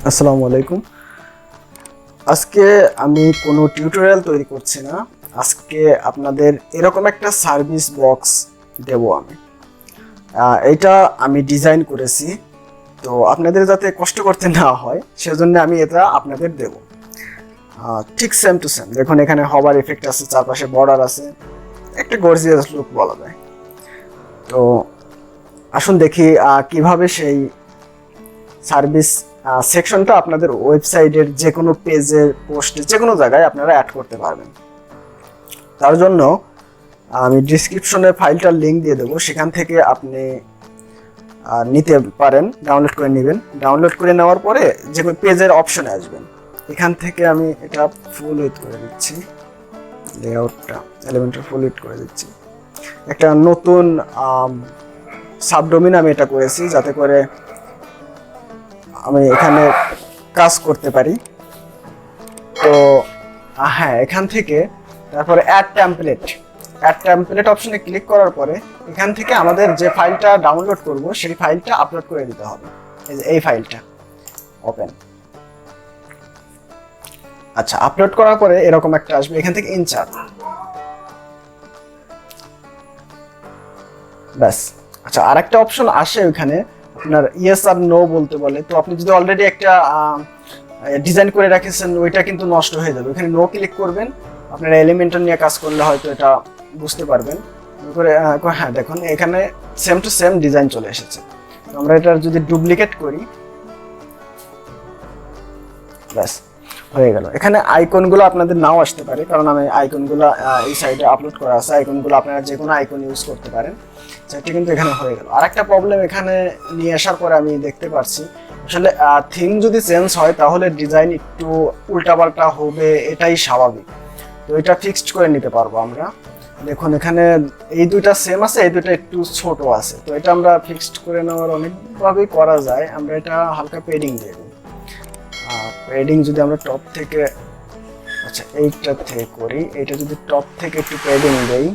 আসসালামু আলাইকুম। আজকে আমি কোনো টিউটোরিয়াল তৈরি করছি না। আজকে আপনাদের এরকম একটা সার্ভিস বক্স দেব আমি। এটা আমি ডিজাইন করেছি, তো আপনাদের যাতে কষ্ট করতে না হয় সেজন্য আমি এটা আপনাদের দেব। ঠিক সেম টু সেম দেখুন, এখানে হবার এফেক্ট আছে, চারপাশে বর্ডার আছে, একটা গর্জিয়াস লুক বলা যায়। তো আসুন দেখি কিভাবে সেই সার্ভিস সেকশনটা আপনাদের ওয়েবসাইটের যে কোনো পেজের পোস্টে যে কোনো জায়গায় আপনারা অ্যাড করতে পারবেন। তার জন্য আমি ডিসক্রিপশনে ফাইলটার লিঙ্ক দিয়ে দেবো, সেখান থেকে আপনি নিতে পারেন, ডাউনলোড করে নেবেন। ডাউনলোড করে নেওয়ার পরে যে কোনো পেজের অপশনে আসবেন, এখান থেকে আমি এটা ফুল উইথ করে দিচ্ছি, লেআউটটা এলিমেন্টর ফুল উইথ করে দিচ্ছি। একটা নতুন সাবডোমেন আমি এটা করেছি যাতে করে আমি এখানে কাজ করতে পারি। তো হ্যাঁ, এখান থেকে তারপরে অ্যাড টেমপ্লেট অপশনে ক্লিক করার পরে এখান থেকে আমাদের যে ফাইলটা ডাউনলোড করব সেই ফাইলটা আপলোড করে দিতে হবে। এই ফাইলটা ওপেন। আচ্ছা, আপলোড করার পরে এরকম একটা আসবে, এখান থেকে ইনসার্ট, ব্যাস। আচ্ছা, আরেকটা অপশন আসে ওখানে, আপনার ইয়েস আর নো বলতে বলে। তো আপনি যদি অলরেডি একটা ডিজাইন করে রাখেছেন, ওইটা কিন্তু নষ্ট হয়ে যাবে। এখানে নো ক্লিক করবেন। আপনারা এলিমেন্টর নিয়ে কাজ করলে হয়তো এটা বুঝতে পারবেন। হ্যাঁ, দেখুন এখানে সেম টু সেম ডিজাইন চলে এসেছে। আমরা এটা যদি ডুপ্লিকেট করি, ব্যাস হয়ে গেল। এখানে আইকনগুলো আপনাদের নাও আসতে পারে, কারণ আমি আইকনগুলো এই সাইডে আপলোড করা আছে। আইকনগুলো আপনারা যে কোনো আইকন ইউজ করতে পারেন। সেটা কিন্তু এখানে হয়ে গেল। আর একটা প্রবলেম এখানে নিয়ে আসার পরে আমি দেখতে পাচ্ছি, আসলে থিম যদি চেঞ্জ হয় তাহলে ডিজাইন একটু উল্টাপাল্টা হবে, এটাই স্বাভাবিক। তো এটা ফিক্সড করে নিতে পারবো আমরা। দেখুন এখানে এই দুইটা সেম আছে, এই দুইটা একটু ছোট আছে। তো এটা আমরা ফিক্সড করে নেওয়ার অনেকভাবেই করা যায়। আমরা এটা হালকা পেডিং দিয়ে দিই। পেডিং যদি আমরা টপ থেকে, আচ্ছা এইটা থেকে করি, এটা যদি টপ থেকে একটু পেডিং দেই,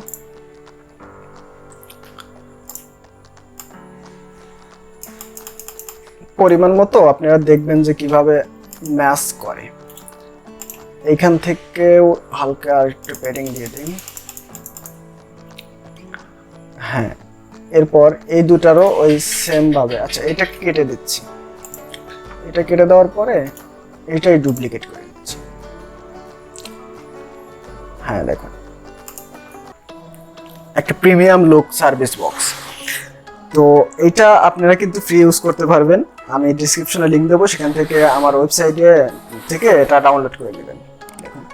পরিমাণ মতো, আপনারা দেখবেন যে কিভাবে ম্যাচ করে। এইখান থেকেও হালকা আর একটু পেডিং দিয়ে দিই। হ্যাঁ, এরপর এই দুটারও ওই সেম ভাবে। আচ্ছা, এটা কেটে দিচ্ছি। এটা কেটে দেওয়ার পরে এটাই ডুপ্লিকেট করে দিচ্ছি। হ্যাঁ, দেখুন একটা প্রিমিয়াম লুক সার্ভিস বক্স। তো এটা আপনারা কিন্তু ফ্রি ইউজ করতে পারবেন। আমি ডিসক্রিপশনে লিঙ্ক দেবো, সেখান থেকে আমার ওয়েবসাইটে থেকে এটা ডাউনলোড করে নেবেন। দেখুন,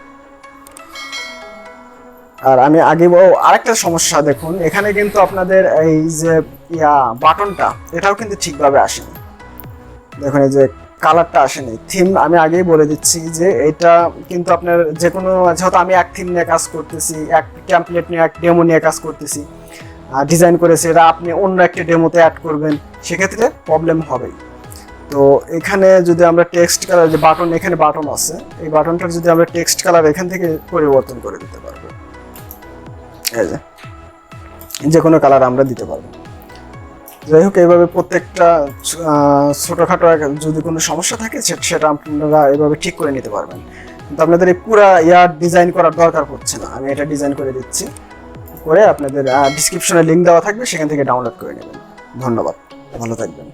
আর আমি আগে আরেকটা সমস্যা দেখুন, এখানে কিন্তু আপনাদের এই যে বাটনটা, এটাও কিন্তু ঠিকভাবে আসেনি। দেখুন এই যে কালারটা আসেনি। থিম আমি আগেই বলে দিচ্ছি যে এটা কিন্তু আপনার যে কোনো, যেহেতু আমি এক থিম নিয়ে কাজ করতেছি, এক টেমপ্লেট নিয়ে, এক ডেমো নিয়ে কাজ করতেছি, ডিজাইন করেছে, এটা আপনি অন্য একটা ডেমোতে অ্যাড করবেন, সেক্ষেত্রে প্রবলেম হবেই। তো এখানে যদি আমরা টেক্সট কালার, যে বাটন, এখানে বাটন আছে, এই বাটনটার যদি আমরা টেক্সট কালার এখান থেকে পরিবর্তন করে দিতে পারবো। এই যে কোনো কালার আমরা দিতে পারবো। যাই হোক, এইভাবে প্রত্যেকটা ছোটোখাটো যদি কোনো সমস্যা থাকে সেটা আপনারা এইভাবে ঠিক করে নিতে পারবেন। কিন্তু আপনাদের এই পুরা ডিজাইন করার দরকার পড়ছে না। আমি এটা ডিজাইন করে দিচ্ছি, করে আপনাদের ডিসক্রিপশনে লিঙ্ক দেওয়া থাকবে, সেখান থেকে ডাউনলোড করে নেবেন। ধন্যবাদ, ভালো থাকবেন।